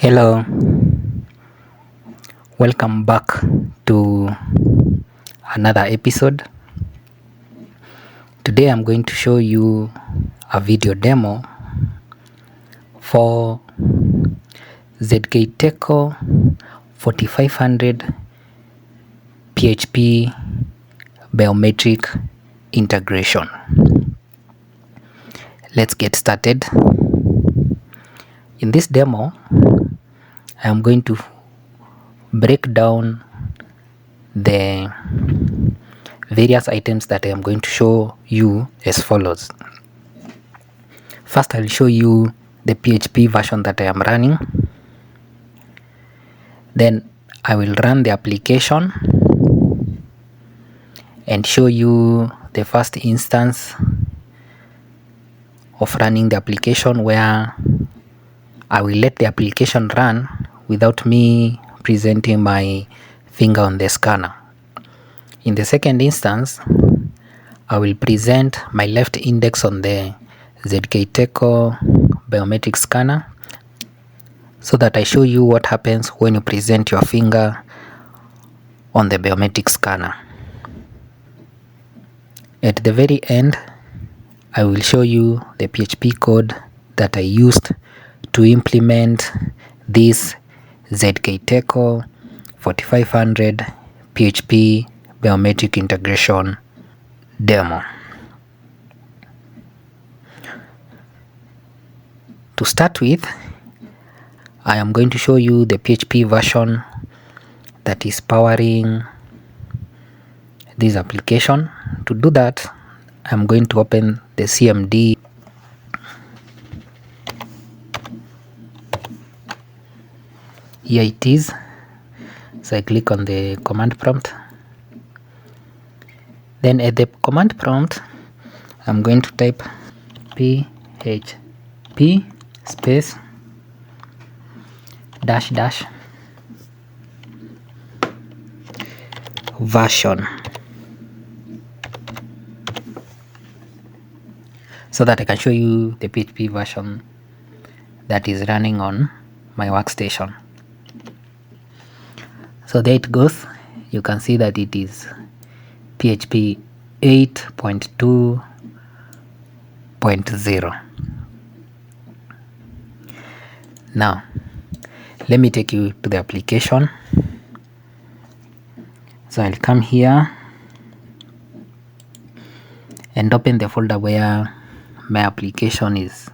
Hello, welcome back to another episode. Today I'm going to show you a video demo for ZKTeco 4500 PHP Biometric Integration. Let's get started. In this demo, I am going to break down the various items that I am going to show you as follows. First, I'll show you the PHP version that I am running. Then I will run the application and show you the first instance of running the application, where I will let the application run without me presenting my finger on the scanner. In the second instance, I will present my left index on the ZKTeco biometric scanner, so that I show you what happens when you present your finger on the biometric scanner. At the very end, I will show you the PHP code that I used to implement this ZKTeco 4500 PHP Biometric Integration demo. To start with, I am going to show you the PHP version that is powering this application. To do that, I'm going to open the CMD. Here it is. So I click on the command prompt. Then at the command prompt, I'm going to type PHP space -- version, so that I can show you the PHP version that is running on my workstation. So there it goes. You can see that it is PHP 8.2.0. Now, let me take you to the application. So I'll come here and open the folder where my application is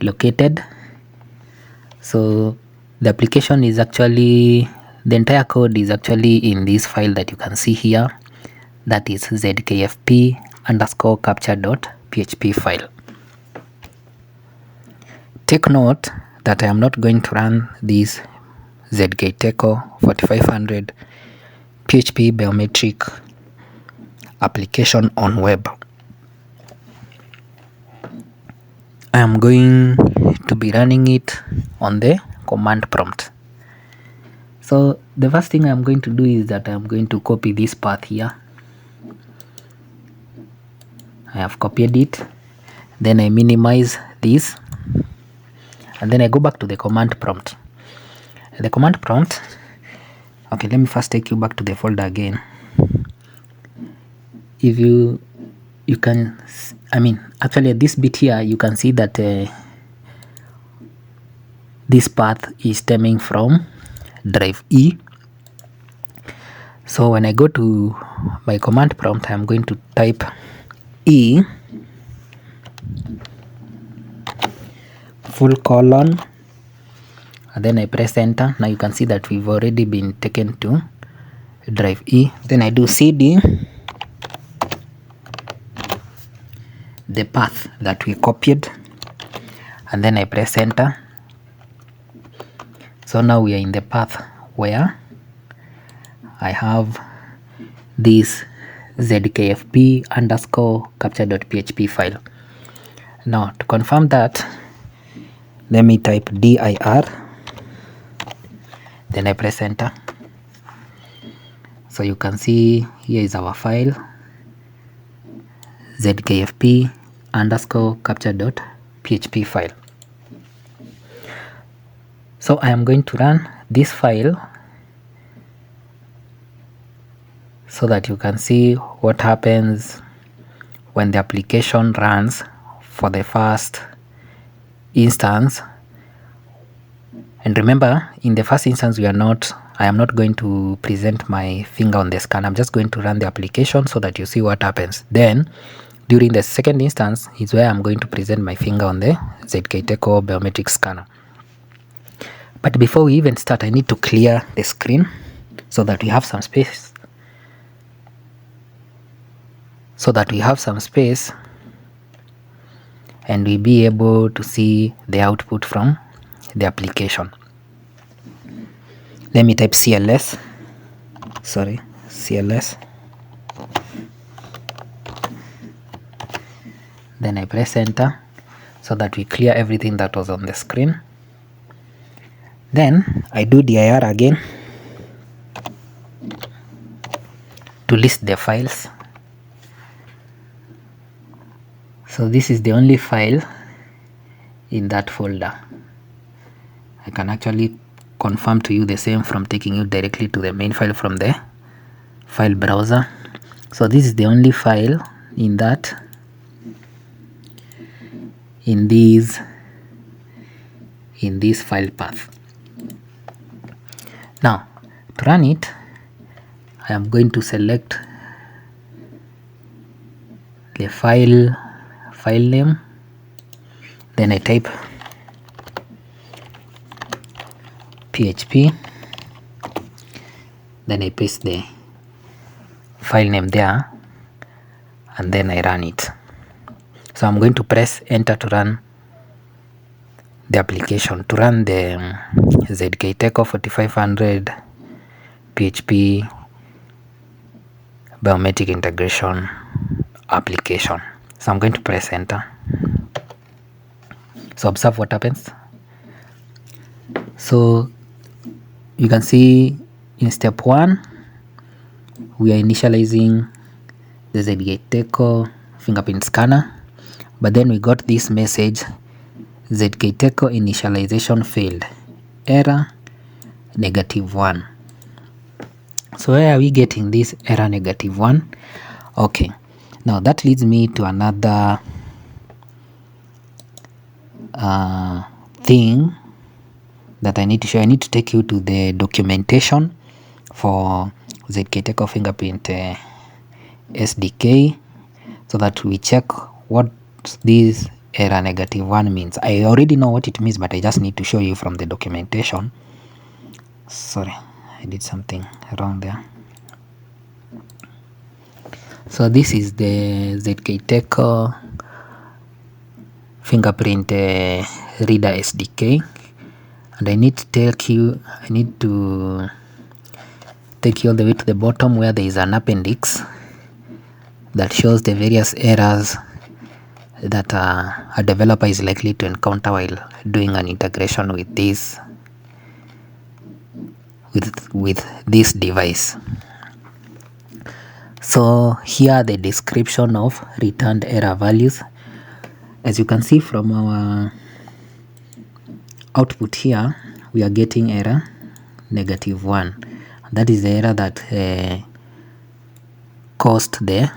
located. So the application is actually, the entire code is actually in this file that you can see here. That is zkfp_capture.php file. Take note that I am not going to run this ZKTeco 4500 PHP Biometric application on web. I am going to be running it on the command prompt. So the first thing I'm going to do is that I'm going to copy this path here. I have copied it. Then I minimize this, and then I go back to the command prompt. The command prompt, okay, let me first take you back to the folder again. If you can, actually at this bit here, you can see that this path is stemming from drive E. So when I go to my command prompt, I'm going to type E :, and then I press enter. Now you can see that we've already been taken to drive E. Then I do CD, the path that we copied, and then I press enter. So now we are in the path where I have this zkfp_capture.php file. Now to confirm that, let me type dir, then I press enter. So you can see here is our file, zkfp_capture.php file. So I am going to run this file so that you can see what happens when the application runs for the first instance. And remember, in the first instance I am not going to present my finger on the scanner. I'm just going to run the application so that you see what happens. Then during the second instance is where I'm going to present my finger on the ZKTeco biometric scanner. But before we even start, I need to clear the screen so that we have some space. And we'll be able to see the output from the application. Let me type CLS. Then I press enter so that we clear everything that was on the screen. Then I do dir again to list the files. So this is the only file in that folder. I can actually confirm to you the same from taking you directly to the main file from the file browser. So this is the only file in that, in this file path. Now to run it, I am going to select the file name, then I type PHP, then I paste the file name there, and then I run it. So I'm going to press enter to run the application, to run the ZKTeco 4500 PHP Biometric Integration application. So I'm going to press enter. So observe what happens. So you can see in step 1 we are initializing the ZKTeco fingerprint scanner, but then we got this message: ZKTeco initialization failed, error -1. So where are we getting this error -1? Okay, now that leads me to another thing that I need to show. I need to take you to the documentation for ZKTeco Fingerprint SDK so that we check what this error -1 means. I already know what it means, but I just need to show you from the documentation. Sorry, I did something wrong there. So this is the ZKTeco Fingerprint Reader SDK, and I need to take you all the way to the bottom where there is an appendix that shows the various errors that a developer is likely to encounter while doing an integration with this device. So here are the description of returned error values. As you can see from our output here, we are getting error -1. That is the error that caused the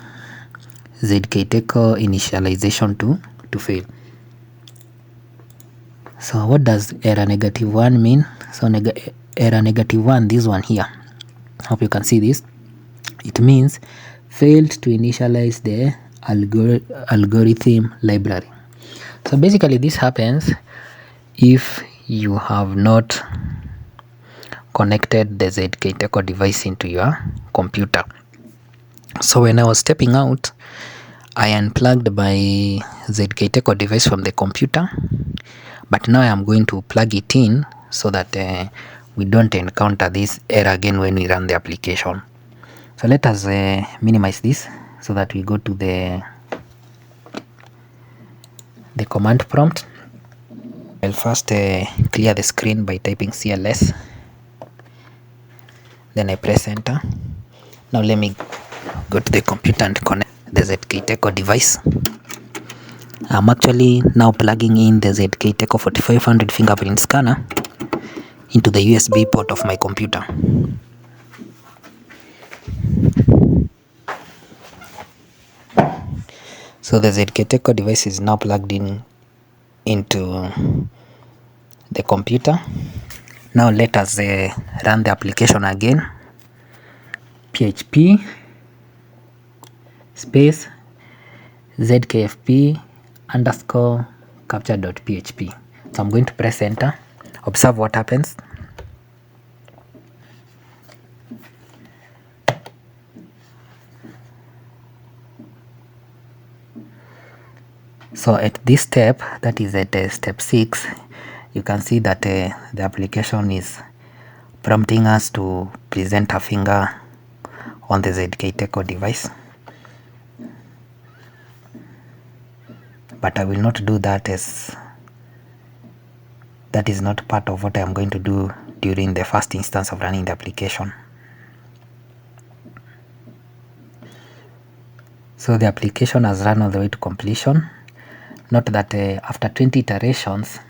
ZKTeco initialization to fail. So what does error -1 mean? So error -1, this one here, hope you can see this. It means failed to initialize the algorithm library. So basically this happens if you have not connected the ZKTeco device into your computer. So when I was stepping out, I unplugged my ZKTeco device from the computer, but now I am going to plug it in so that we don't encounter this error again when we run the application. So let us minimize this so that we go to the command prompt. I'll first clear the screen by typing CLS, then I press enter. Now let me go to the computer and connect the ZKTeco device. I'm actually now plugging in the ZKTeco 4500 fingerprint scanner into the USB port of my computer. So the ZKTeco device is now plugged into the computer. Now let us run the application again. PHP space ZKFP underscore capture.php. So I'm going to press enter. Observe what happens. So at this step, that is at step 6, you can see that the application is prompting us to present a finger on the ZKTeco device. But I will not do that, as that is not part of what I am going to do during the first instance of running the application. So the application has run all the way to completion. Note that after 20 iterations,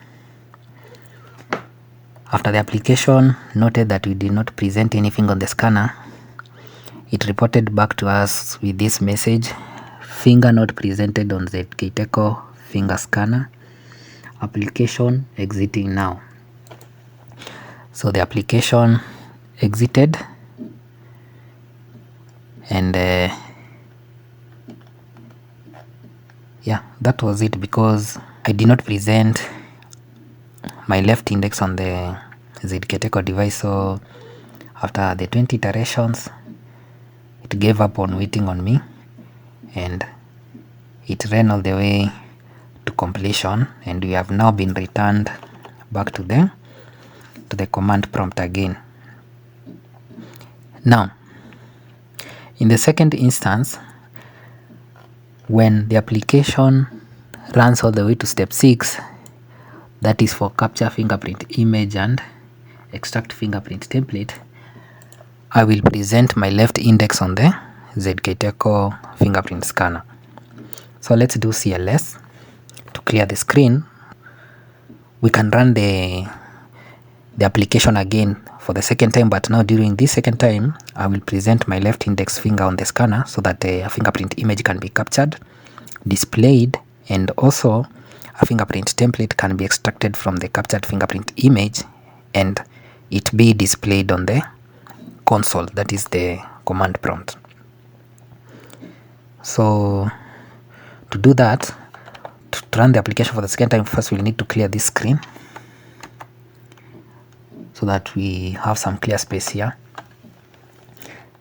after the application noted that we did not present anything on the scanner, it reported back to us with this message: finger not presented on ZKTeco finger scanner, application exiting now. So the application exited, and yeah, that was it, because I did not present my left index on the ZKTeco device. So after the 20 iterations, it gave up on waiting on me, and it ran all the way to completion, and we have now been returned back to the command prompt again. Now in the second instance, when the application runs all the way to step 6, that is for capture fingerprint image and extract fingerprint template, I will present my left index on the ZKTeco fingerprint scanner. So let's do CLS to clear the screen. We can run the application again for the second time, but now during this second time, I will present my left index finger on the scanner so that a fingerprint image can be captured, displayed, and also a fingerprint template can be extracted from the captured fingerprint image and it be displayed on the console, that is the command prompt. So to do that, to run the application for the second time, first we'll need to clear this screen so that we have some clear space here.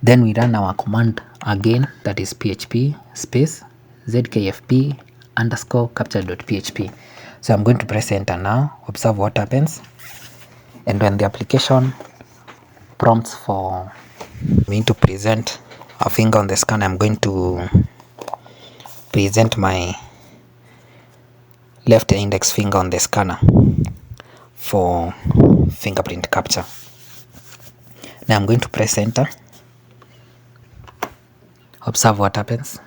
Then we run our command again, that is PHP space ZKFP underscore capture.php. So I'm going to press enter now. Observe what happens. And when the application prompts for me to present a finger on the scanner, I'm going to present my left index finger on the scanner for fingerprint capture. Now I'm going to press enter. Observe what happens.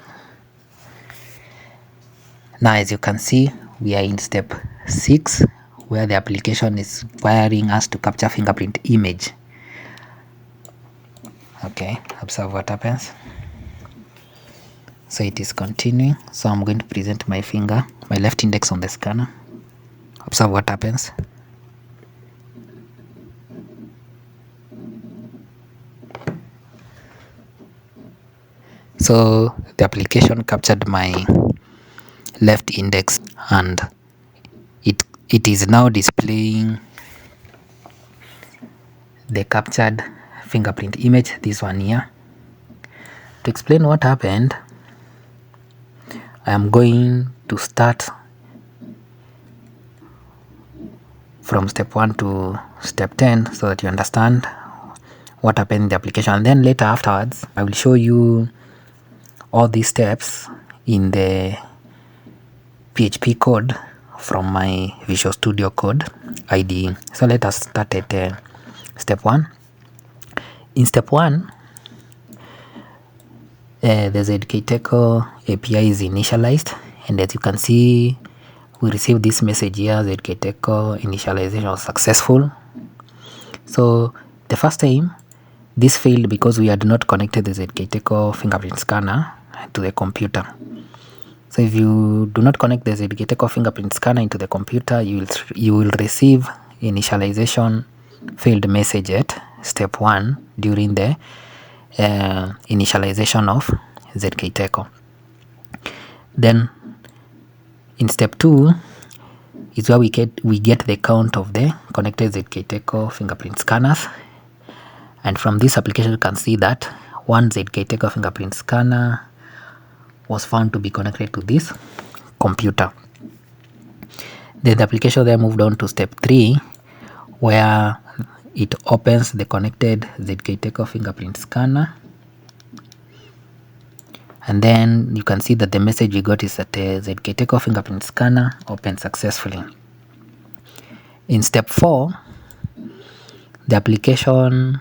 Now as you can see, we are in step 6, where the application is requiring us to capture fingerprint image. Okay, observe what happens. So it is continuing. So I'm going to present my finger, my left index on the scanner. Observe what happens. So the application captured my left index and it is now displaying the captured fingerprint image, this one here. To explain what happened, I am going to start from step 1 to step 10 so that you understand what happened in the application, and then later afterwards I will show you all these steps in the PHP code from my Visual Studio Code IDE. So let us start at step 1. In step 1, the ZKTeco API is initialized, and as you can see, we received this message here: ZKTeco initialization was successful. So the first time this failed because we had not connected the ZKTeco fingerprint scanner to the computer. So if you do not connect the ZKTeco fingerprint scanner into the computer, you will receive initialization failed message at step 1 during the initialization of ZKTeco. Then in step 2 is where we get the count of the connected ZKTeco fingerprint scanners, and from this application you can see that one ZKTeco fingerprint scanner was found to be connected to this computer. Then the application then moved on to step 3, where it opens the connected ZKTeco fingerprint scanner, and then you can see that the message we got is that the ZKTeco fingerprint scanner opened successfully. In step 4, the application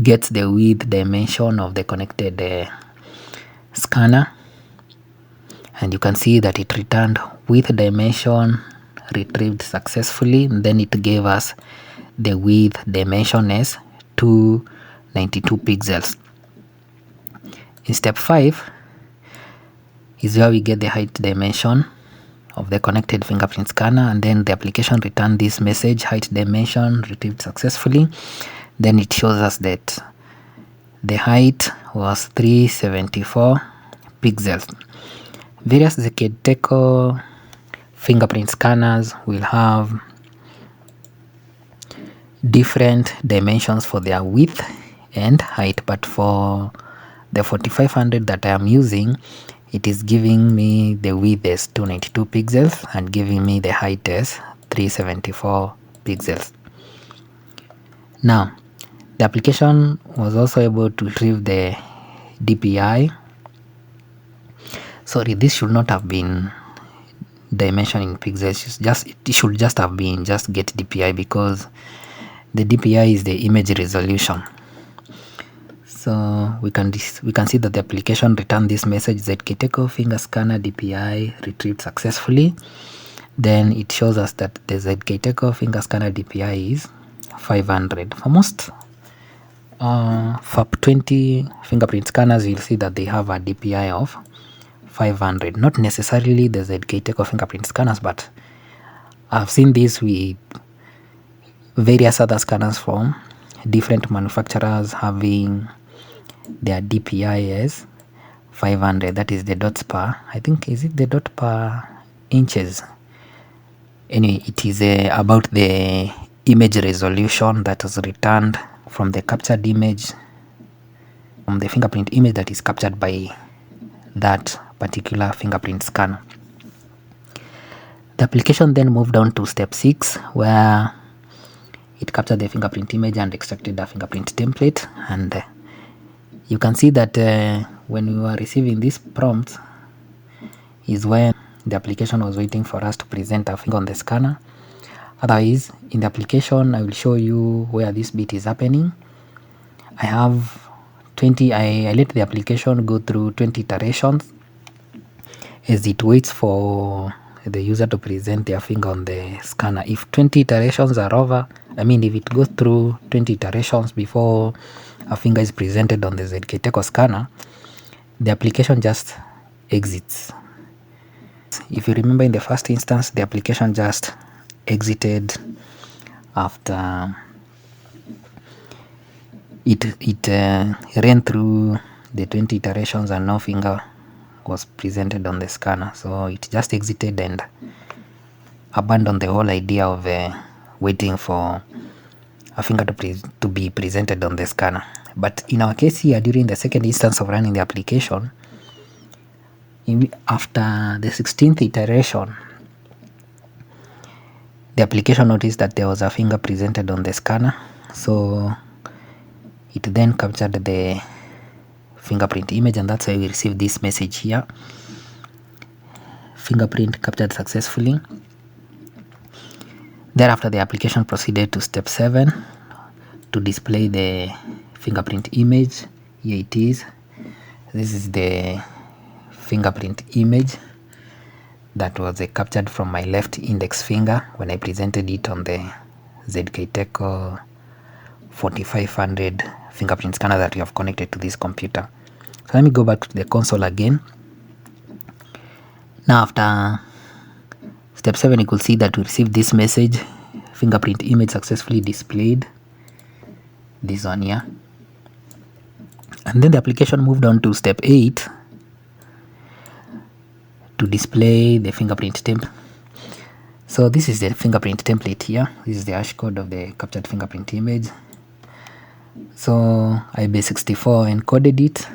gets the width dimension of the connected scanner, and you can see that it returned width dimension retrieved successfully, and then it gave us the width dimension as 292 pixels. In step 5 is where we get the height dimension of the connected fingerprint scanner, and then the application returned this message, height dimension retrieved successfully. Then it shows us that the height was 374 pixels. Various ZKTeco fingerprint scanners will have different dimensions for their width and height, but for the 4500 that I am using, it is giving me the width as 292 pixels and giving me the height as 374 pixels. Now, the application was also able to retrieve the DPI. Sorry, this should not have been dimension in pixels. It should just have been just get DPI, because the DPI is the image resolution. So we can see that the application returned this message, ZKTeco finger scanner DPI retrieved successfully. Then it shows us that the ZKTeco finger scanner DPI is 500. For most FAP20 fingerprint scanners, you'll see that they have a DPI of 500. Not necessarily the ZKTeco fingerprint scanners, but I've seen this with various other scanners from different manufacturers having their DPI as 500. That is the dots per, I think, is it the dot per inches? Anyway, it is about the image resolution that was returned from the captured image, from the fingerprint image that is captured by that particular fingerprint scanner. The application then moved on to step 6, where it captured the fingerprint image and extracted the fingerprint template. And you can see that when we were receiving this prompt is when the application was waiting for us to present our finger on the scanner. Otherwise, in the application, I will show you where this bit is happening. I have 20, I let the application go through 20 iterations as it waits for the user to present their finger on the scanner. If 20 iterations are over, if it goes through 20 iterations before a finger is presented on the ZKTeco scanner, the application just exits. If you remember, in the first instance, the application just exited after it ran through the 20 iterations and no finger was presented on the scanner. So it just exited and abandoned the whole idea of waiting for a finger to be presented on the scanner. But in our case here, during the second instance of running the application, after the 16th iteration, the application noticed that there was a finger presented on the scanner. So it then captured the fingerprint image, and that's why we received this message here: fingerprint captured successfully. Thereafter, the application proceeded to step 7 to display the fingerprint image. Here it is. This is the fingerprint image that was captured from my left index finger when I presented it on the ZKTeco 4500 fingerprint scanner that we have connected to this computer. So let me go back to the console again. Now after step 7, you could see that we received this message, fingerprint image successfully displayed, this one here. And then the application moved on to step 8 to display the fingerprint template. So this is the fingerprint template here. This is the hash code of the captured fingerprint image. So I base64 encoded it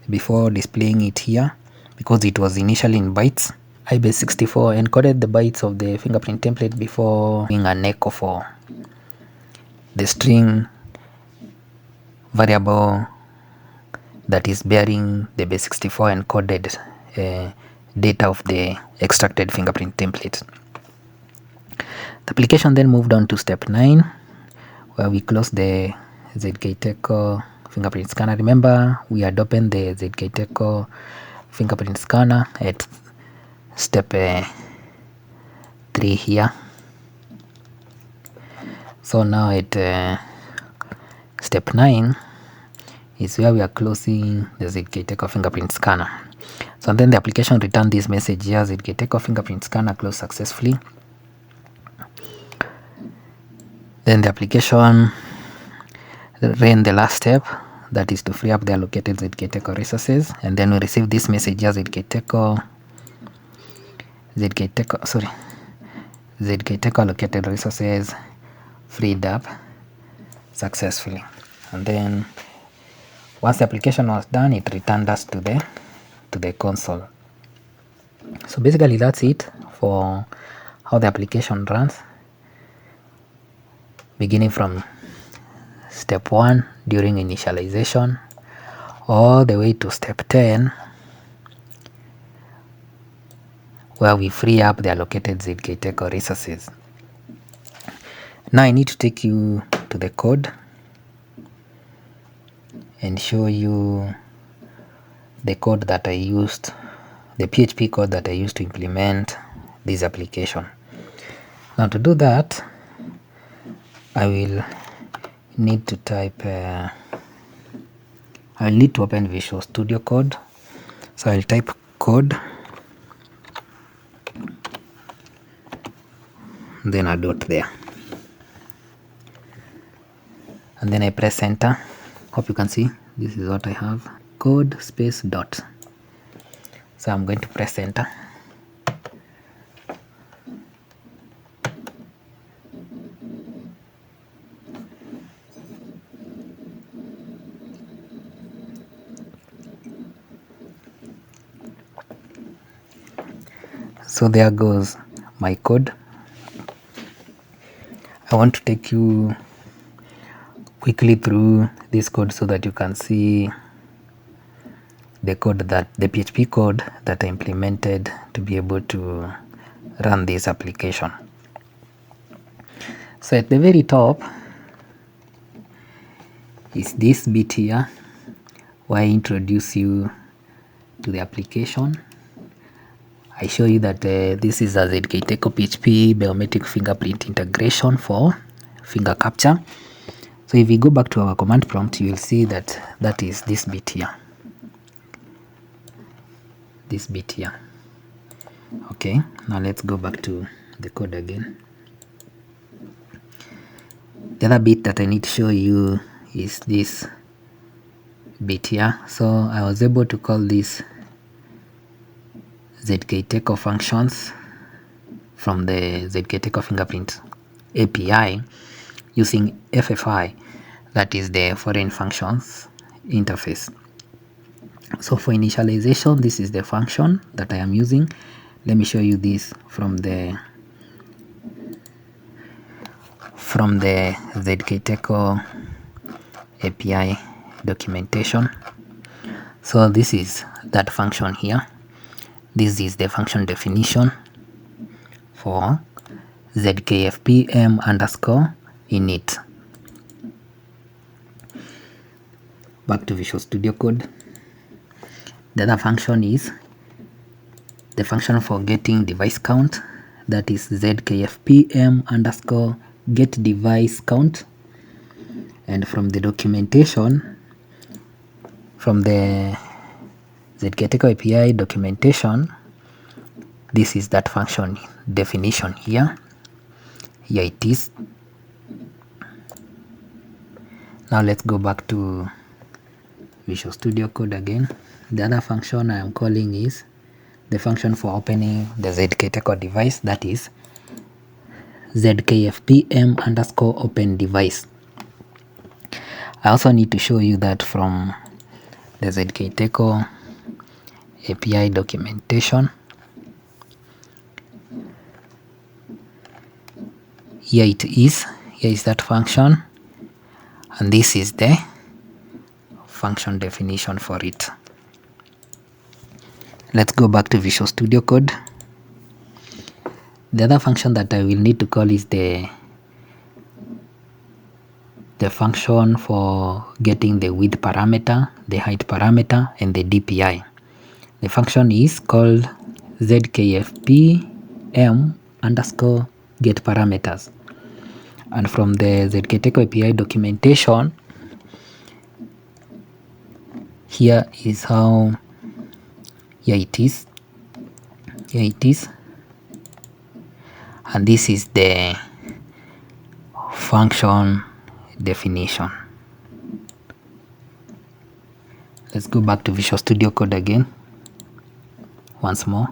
before displaying it here because it was initially in bytes. I base64 encoded the bytes of the fingerprint template before doing an echo for the string variable that is bearing the base64 encoded data of the extracted fingerprint template. The application then moved on to step 9, where we closed the ZKTeco fingerprint scanner. Remember, we had opened the ZKTeco fingerprint scanner at step 3 here. So now at step 9 is where we are closing the ZKTeco fingerprint scanner. So then the application returned this message here: ZKTeco fingerprint scanner closed successfully. Then the application ran the last step, that is to free up the allocated ZKTeco resources, and then we received this message here: ZKTeco allocated resources freed up successfully. And then once the application was done, it returned us to the console. So basically that's it for how the application runs, beginning from step 1 during initialization all the way to step 10, where we free up the allocated ZKTeco resources. Now I need to take you to the code and show you the code that I used, the PHP code that I used to implement this application. Now to do that, I will need to type, I'll need to open Visual Studio Code. So I'll type code, then a dot there, and then I press enter. Hope you can see this is what I have, code space dot. So I'm going to press enter. So there goes my code. I want to take you quickly through this code so that you can see the code, that the PHP code that I implemented to be able to run this application. So at the very top is this bit here where I introduce you to the application. I show you that this is a ZKTeco PHP Biometric Fingerprint Integration for finger capture. So if we go back to our command prompt, you will see that that is this bit here. This bit here. Okay, now let's go back to the code again. The other bit that I need to show you is this bit here. So I was able to call this ZKTeco functions from the ZKTeco fingerprint API using FFI, that is the foreign functions interface. So for initialization, this is the function that I am using. Let me show you this from the ZKTeco API documentation. So this is that function here. This is the function definition for ZKFPM_init. Back to Visual Studio Code. The other function is the function for getting device count, that is ZKFPM_device get device count, and from the documentation, from the ZKTeco API documentation, this is that function definition here. Here it is. Now let's go back to Visual Studio Code again. The other function I am calling is the function for opening the ZKTeco device, that is ZKFPM_open device. I also need to show you that from the ZKTeco API documentation, here it is. Here is that function, and this is the function definition for it. Let's go back to Visual Studio Code. The other function that I will need to call is the function for getting the width parameter, the height parameter, and the DPI. The function is called ZKFPM_get_parameters. And from the ZKTeco API documentation, here is how, here it is, and this is the function definition. Let's go back to Visual Studio Code again once more.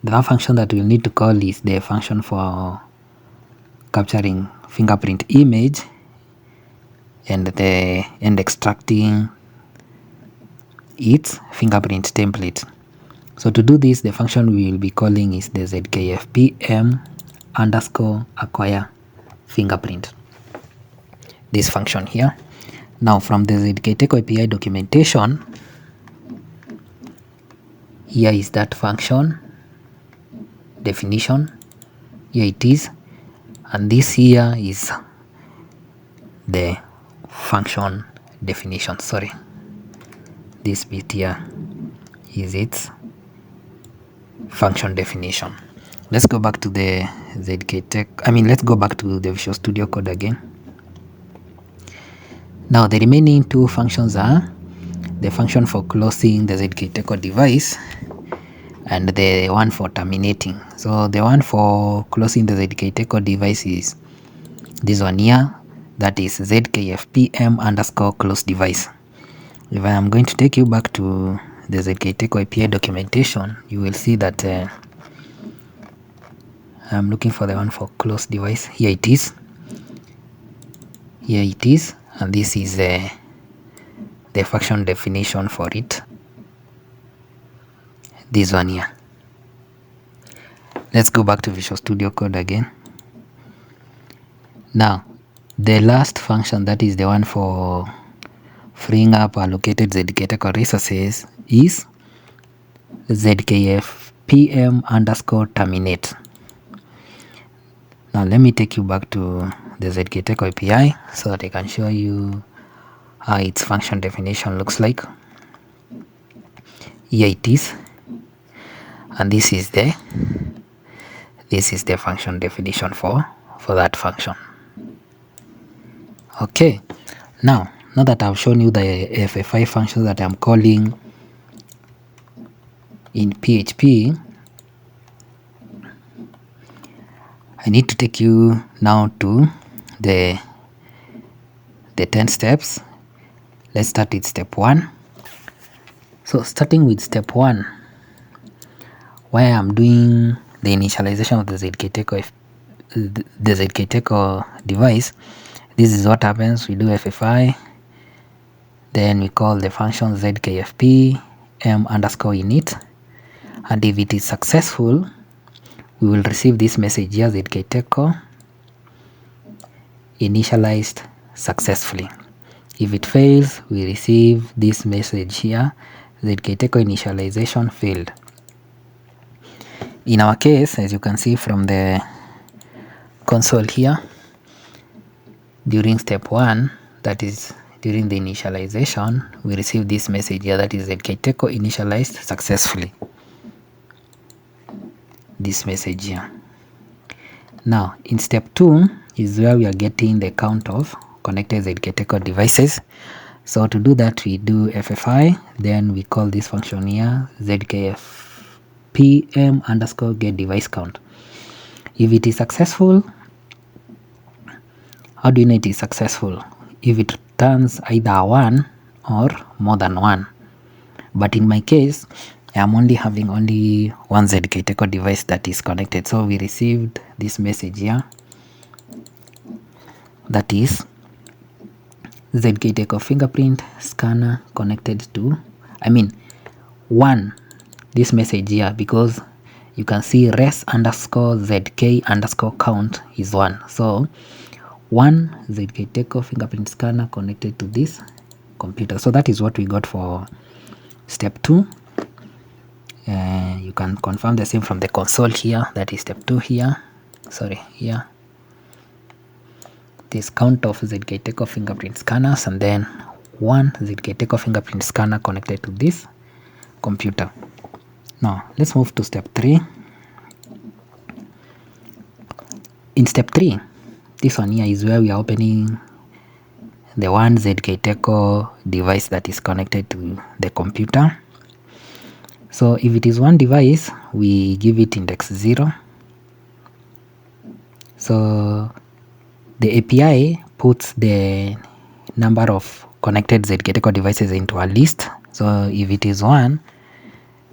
The function that we'll need to call is the function for capturing fingerprint image and extracting its fingerprint template. So to do this, the function we will be calling is the ZKFPM_acquire fingerprint. This function here. Now from the ZKTeco API documentation, here is that function definition. Here it is, and this here is the function definition. Sorry, this bit here is its function definition. Let's go back to the let's go back to the Visual Studio Code again. Now the remaining two functions are the function for closing the ZKTeco device and the one for terminating. So the one for closing the ZKTeco device is this one here, that is ZKFPM_close device. If I am going to take you back to the ZKTeco API documentation, you will see that I'm looking for the one for close device. Here it is. Here it is, and this is the function definition for it. This one here. Let's go back to Visual Studio Code again. Now, the last function, that is the one for freeing up allocated ZKTeco resources, is ZKFPM_terminate. Now let me take you back to the ZKTeco API so that I can show you how its function definition looks like. Here it is, and this is the function definition for that function. Okay, now that I've shown you the FFI functions that I'm calling in PHP, I need to take you now to the 10 steps. Let's start with step 1. So starting with step 1, where I'm doing the initialization of the ZKTeco device, this is what happens. We do FFI, then we call the function ZKFPM_init, and if it is successful, we will receive this message here: ZKTeco initialized successfully. If it fails, we receive this message here: ZKTeco initialization failed. In our case, as you can see from the console here, during step 1, that is during the initialization, we receive this message here, that is ZKTeco initialized successfully. This message here. Now in step 2, is where we are getting the count of connected ZKTeco devices. So to do that, we do FFI, then we call this function here ZKPM underscore get device count. If it is successful, how do you know it is successful? If it returns either 1 or more than 1. But in my case, I am only having only one ZKTeco device that is connected. So we received this message here, that is ZKTeco fingerprint scanner connected to, one, this message here, because you can see res underscore zk underscore count is 1. So one ZKTeco fingerprint scanner connected to this computer. So that is what we got for step 2. You can confirm the same from the console here. That is step 2 here. Sorry, here. This count of ZKTeco fingerprint scanners, and then one ZKTeco fingerprint scanner connected to this computer. Now let's move to step 3. In step 3, this one here is where we are opening the one ZKTeco device that is connected to the computer. So if it is one device, we give it index 0. So the API puts the number of connected ZKTeco devices into a list. So if it is 1,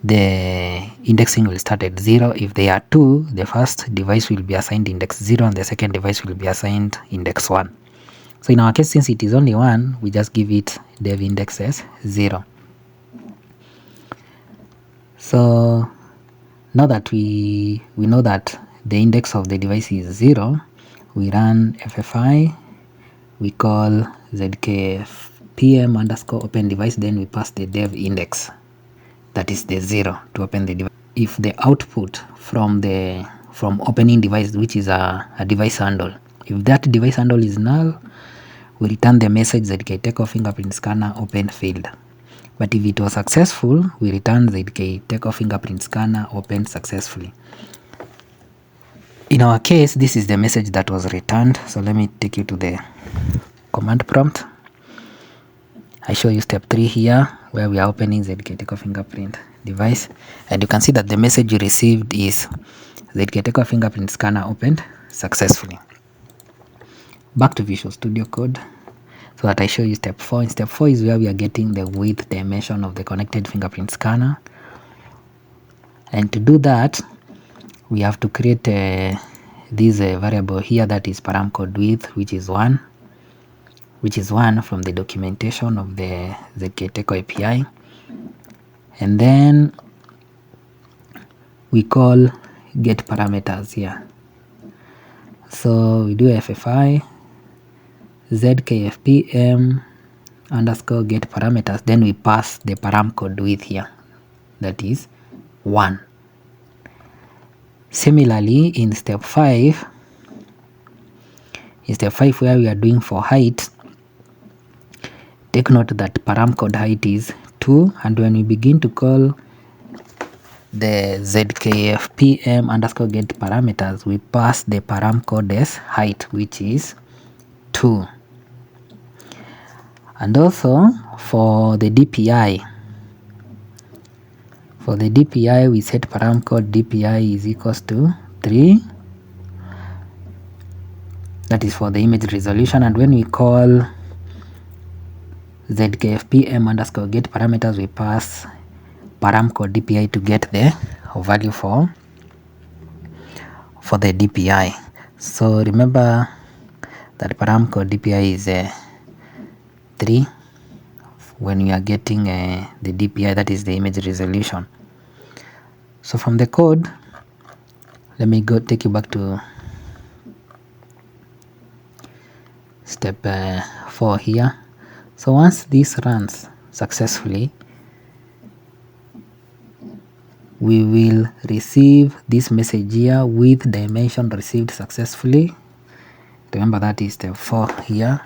the indexing will start at 0. If they are 2, the first device will be assigned index 0 and the second device will be assigned index 1. So in our case, since it is only 1, we just give it dev index as 0. So now that we know that the index of the device is 0, we run FFI, we call ZKPM underscore open device, then we pass the dev index, that is the 0, to open the device. If the output from opening device, which is a device handle, if that device handle is null, we return the message ZKTeco fingerprint scanner open failed. But if it was successful, we return ZKTeco fingerprint scanner opened successfully. In our case, this is the message that was returned. So let me take you to the command prompt. I show you step 3 here, where we are opening ZKTeco fingerprint device, and you can see that the message you received is ZKTeco fingerprint scanner opened successfully. Back to Visual Studio Code so that I show you step 4. In step 4 is where we are getting the width dimension of the connected fingerprint scanner, and to do that, we have to create this variable here, that is param code width, which is 1 from the documentation of the ZKTeco API. And then we call get parameters here. So we do FFI ZKFPM underscore get parameters, then we pass the param code width here, that is 1. Similarly, in step 5, where we are doing for height, take note that param code height is 2, and when we begin to call the ZKFPM underscore get parameters, we pass the param code as height, which is 2. And also for the DPI, we set param code DPI is equals to 3. That is for the image resolution. And when we call ZKFPM underscore get parameters, we pass param code DPI to get the value for the DPI. So remember that param code DPI is 3 when we are getting the DPI, that is the image resolution. So from the code, let me take you back to step 4 here. So once this runs successfully, we will receive this message here with dimension received successfully. Remember that is step 4 here.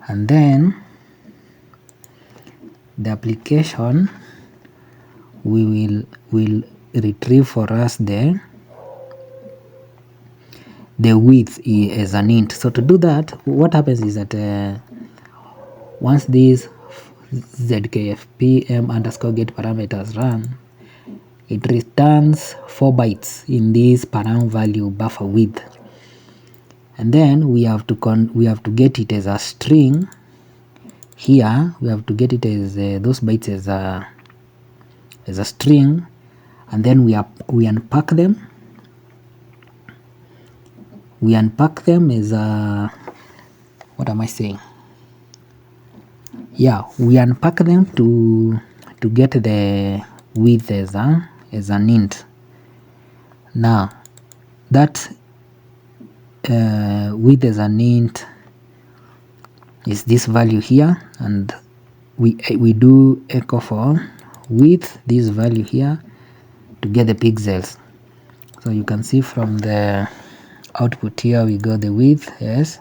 And then the application will retrieve for us the width as an int. So to do that, what happens is that once these ZKFPM underscore get parameters run, it returns 4 bytes in this param value buffer width, and then we have to get it as a string. Here we have to get it as those bytes as a string, and then we unpack them. We unpack them as a, what am I saying? Yeah, we unpack them to get the width as an int. Now that width as an int is this value here, and we do echo for width, this value here, to get the pixels. So you can see from the output here we got the width as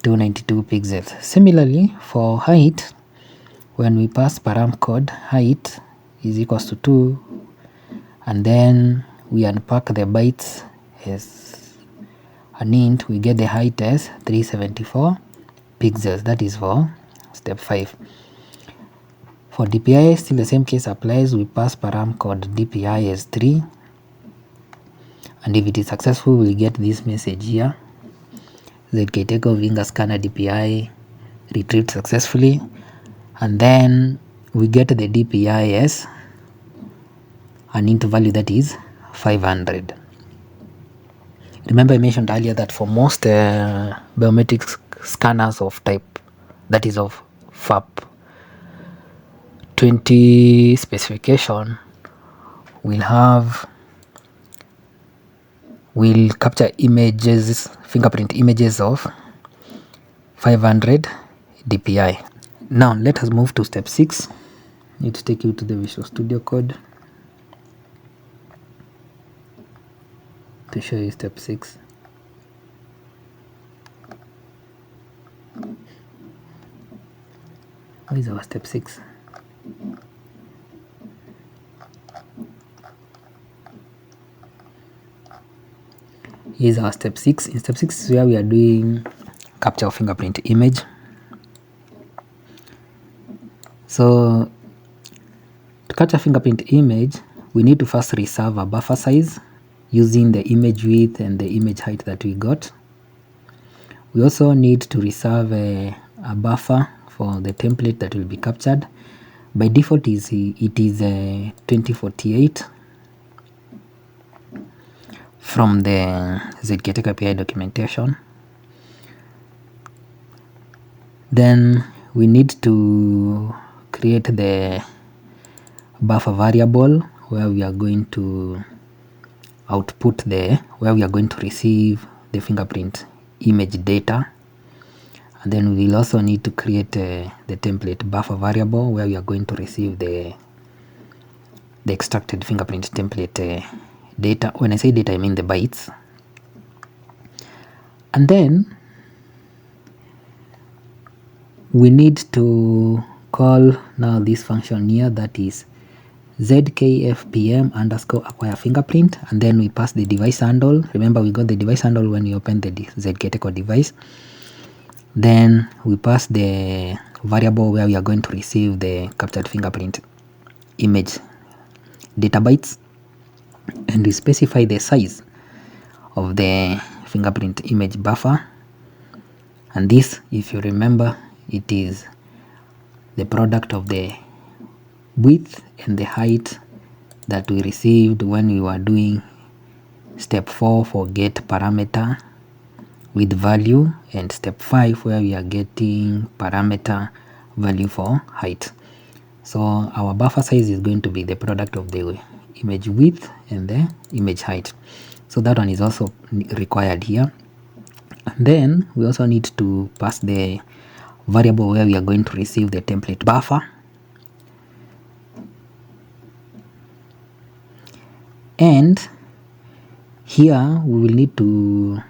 292 pixels. Similarly for height, when we pass param code height is equals to 2, and then we unpack the bytes as an int, we get the height as 374 pixels. That is for step 5. For DPI, still the same case applies. We pass param code DPI as 3, and if it is successful, we'll get this message here: ZKTeco finger scanner DPI retrieved successfully. And then we get the DPI as an int value, that is 500. Remember I mentioned earlier that for most biometric scanners of type, that is of FAP 20 specification, will capture images, fingerprint images of 500 DPI. Now let us move to step 6. I need to take you to the Visual Studio Code to show you step 6. What is our step 6? Here's our step 6. In step 6 is where we are doing capture of fingerprint image. So to capture fingerprint image, we need to first reserve a buffer size using the image width and the image height that we got. We also need to reserve a buffer for the template that will be captured. By default it is 2048 from the ZKTeco API documentation. Then we need to create the buffer variable where we are going to output where we are going to receive the fingerprint image data. And then we will also need to create the template buffer variable where we are going to receive the extracted fingerprint template data. When I say data, I mean the bytes. And then we need to call now this function here, that is ZKFPM underscore acquire fingerprint, and then we pass the device handle. Remember we got the device handle when you open the ZKTeco device. Then we pass the variable where we are going to receive the captured fingerprint image data bytes, and we specify the size of the fingerprint image buffer. And this, if you remember, it is the product of the width and the height that we received when we were doing step 4 for get parameter with value, and step 5 where we are getting parameter value for height. So our buffer size is going to be the product of the image width and the image height. So that one is also required here. And then we also need to pass the variable where we are going to receive the template buffer. And here we will need to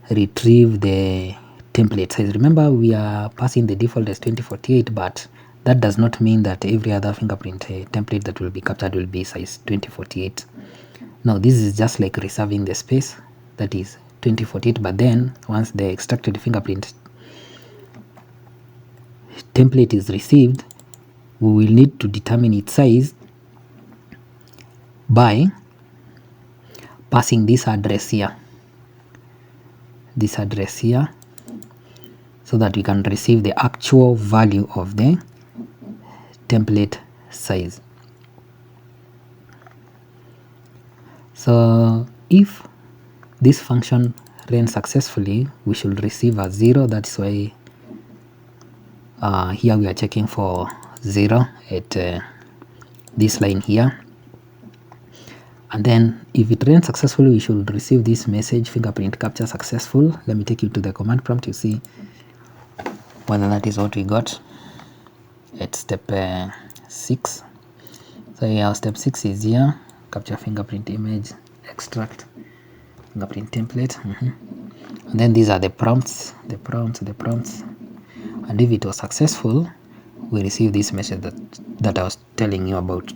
retrieve the template size. Remember we are passing the default as 2048, but that does not mean that every other fingerprint template that will be captured will be size 2048. No, this is just like reserving the space that is 2048, but then once the extracted fingerprint template is received, we will need to determine its size by passing this address here, so that we can receive the actual value of the template size. So if this function runs successfully, we should receive a 0. That's why here we are checking for 0 at this line here. And then if it runs successfully, we should receive this message, fingerprint capture successful. Let me take you to the command prompt to see whether that is what we got at step 6. So yeah, step 6 is here, capture fingerprint image, extract fingerprint template. And then these are the prompts. And if it was successful, we receive this message that I was telling you about.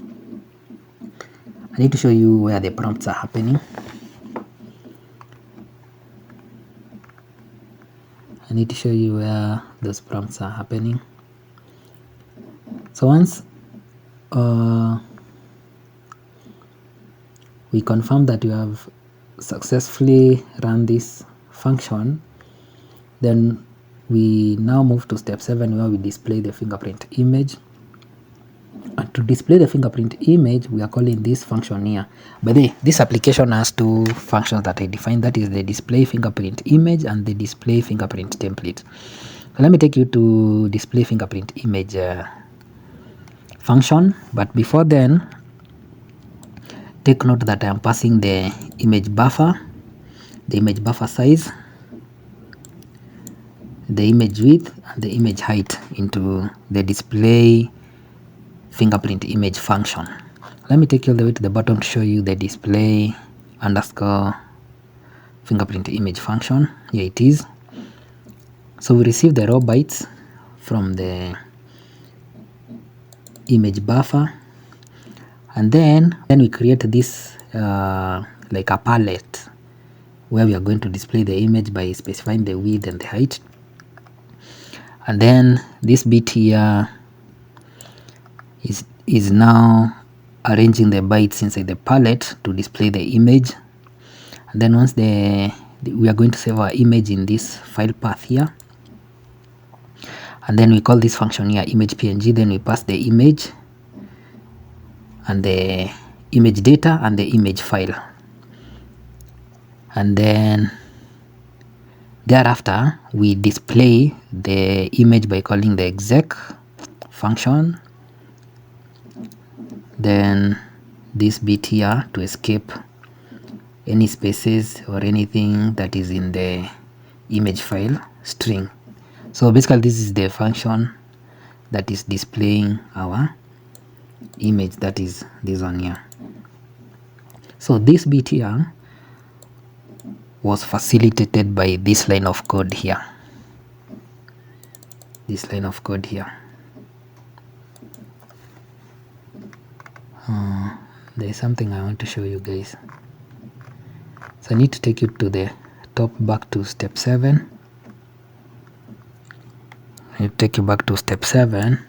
I need to show you where the prompts are happening. I need to show you where those prompts are happening. So once we confirm that you have successfully run this function, then we now move to step 7, where we display the fingerprint image. And to display the fingerprint image, we are calling this function here. But this application has two functions that I defined, that is the display fingerprint image and the display fingerprint template. So let me take you to display fingerprint image function, but before then, take note that I am passing the image buffer, the image buffer size, the image width, and the image height into the display fingerprint image function. Let me take you all the way to the bottom to show you the display underscore fingerprint image function. Here it is. So we receive the raw bytes from the image buffer, and then we create this like a palette where we are going to display the image by specifying the width and the height. And then this bit here is now arranging the bytes inside the palette to display the image. And then once we are going to save our image in this file path here, and then we call this function here image png. Then we pass the image and the image data and the image file, and then thereafter we display the image by calling the exec function. Then this bit here to escape any spaces or anything that is in the image file string. So basically this is the function that is displaying our image, that is this one here. So this bit here was facilitated by this line of code here. There is something I want to show you guys. So I need to take you to the top, back to step 7. I need to take you back to step 7.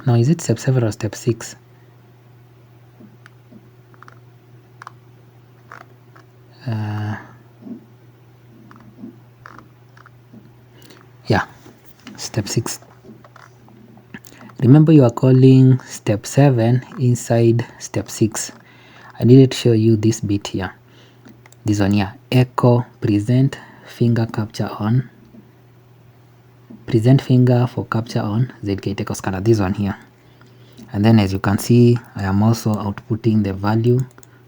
Now, is it step 7 or step 6? Yeah, step 6. Remember, you are calling step 7 inside step 6. I needed to show you this bit here. This one here, echo present finger capture on, present finger for capture on ZKTeco scanner, this one here. And then as you can see, I am also outputting the value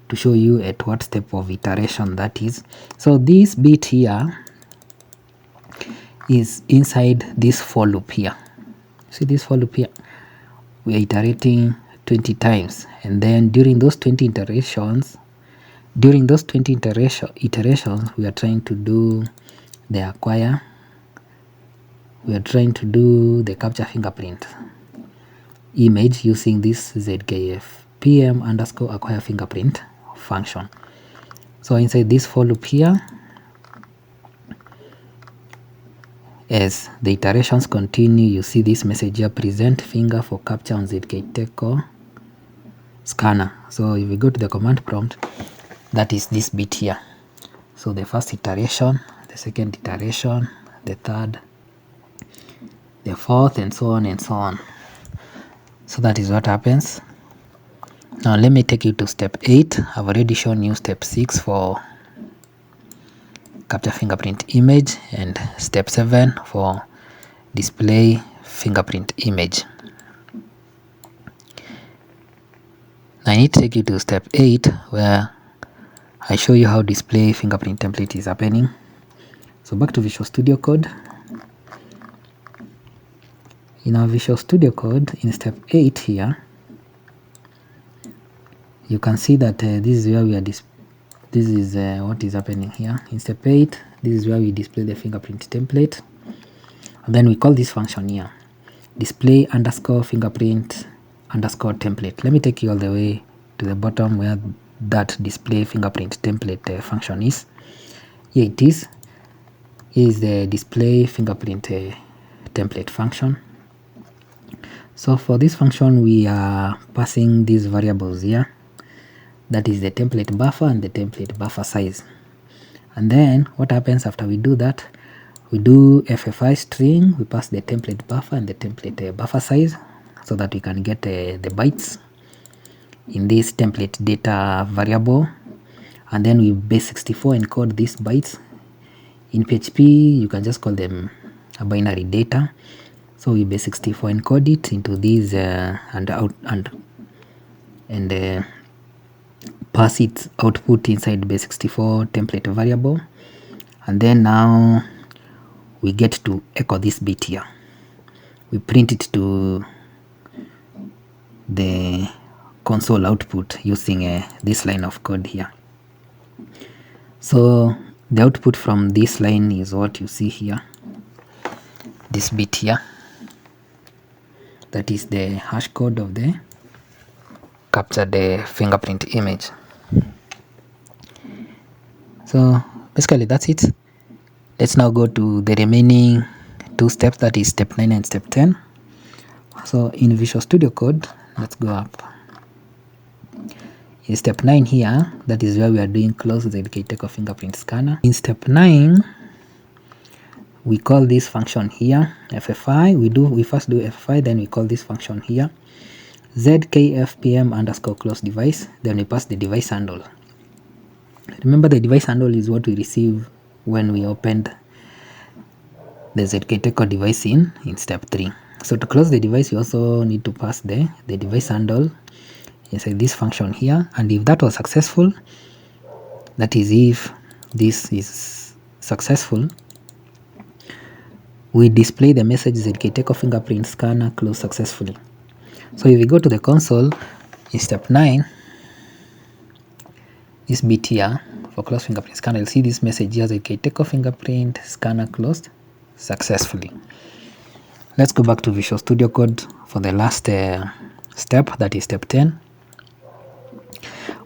to show you at what step of iteration that is. So this bit here is inside this for loop here. See this for loop here? We are iterating 20 times, and then during those 20 iterations, we are trying to do the acquire we are trying to do the capture fingerprint image using this ZKFPM underscore acquire fingerprint function. So inside this for loop here, as the iterations continue, you see this message here, present finger for capture on ZKTeco scanner. So if we go to the command prompt, that is this bit here. So the first iteration, the second iteration, the third, the fourth, and so on and so on. So that is what happens. Now let me take you to step 8. I've already shown you step 6 for capture fingerprint image and step 7 for display fingerprint image. Now I need to take you to step 8 where I show you how display fingerprint template is happening. So back to Visual Studio Code. In our Visual Studio Code, in step 8 here, you can see that this is where we are what is happening here. In step 8, this is where we display the fingerprint template, and then we call this function here, display underscore fingerprint underscore template. Let me take you all the way to the bottom where that display fingerprint template function is. Here it is. Here is the display fingerprint template function. So for this function, we are passing these variables here. That is the template buffer and the template buffer size. And then what happens after we do that, we do FFI string, we pass the template buffer and the template buffer size so that we can get the bytes in this template data variable. And then we base64 encode these bytes. In PHP, you can just call them a binary data. So we base64 encode it into these and pass its output inside base64 template variable. And then now we get to echo this bit here. We print it to the console output using this line of code here. So the output from this line is what you see here, this bit here. That is the hash code of the captured fingerprint image. So basically that's it. Let's now go to the remaining 2 steps, that is step 9 and step 10. So in Visual Studio Code, let's go up. In step 9 here, that is where we are doing close the ZKTeco fingerprint scanner. In step 9, we call this function here FFI. We first do FFI, then we call this function here ZKFPM underscore close device. Then we pass the device handle. Remember, the device handle is what we receive when we opened the ZKTeco device in step 3. So to close the device, you also need to pass the device handle inside this function here. And if that was successful, that is if this is successful, we display the message ZKTeco fingerprint scanner closed successfully. So if we go to the console in step 9, this bit here for close fingerprint scanner, you'll see this message here, ZKTeco fingerprint scanner closed successfully. Let's go back to Visual Studio Code for the last step, that is step 10,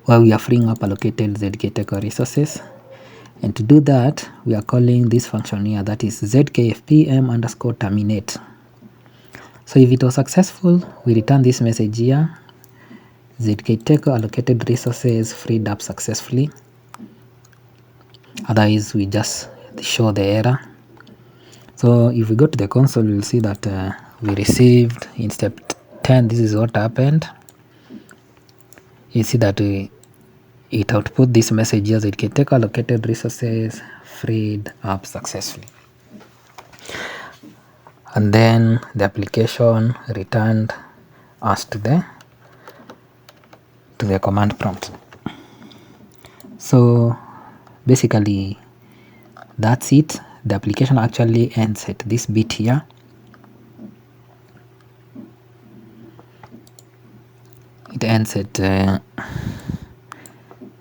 where we are freeing up allocated ZKTeco resources. And to do that, we are calling this function here, that is ZKFPM underscore terminate. So if it was successful, we return this message here, ZKTeco allocated resources freed up successfully. Otherwise, we just show the error. So if we go to the console, we'll see that we received in step 10, this is what happened. You see that it output this message here, ZKTeco allocated resources freed up successfully. And then the application returned us to the command prompt. So basically that's it. The application actually ends at this bit here. It ends at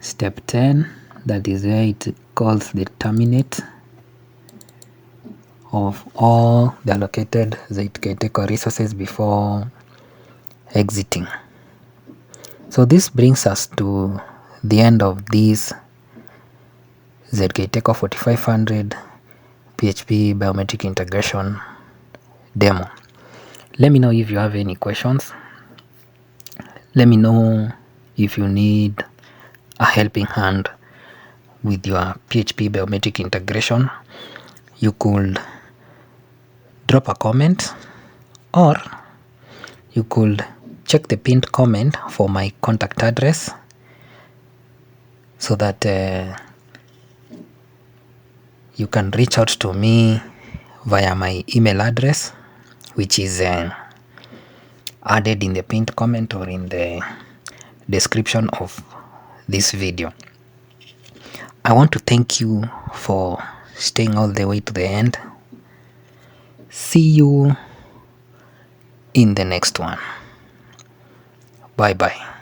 step 10, that is where it calls the terminate of all the allocated ZKTeco resources before exiting. So this brings us to the end of this ZKTeco 4500 PHP Biometric Integration demo. Let me know if you have any questions. Let me know if you need a helping hand with your PHP Biometric Integration. You could drop a comment, or you could check the pinned comment for my contact address, so that you can reach out to me via my email address, which is added in the pinned comment or in the description of this video. I want to thank you for staying all the way to the end. See you in the next one. Bye bye.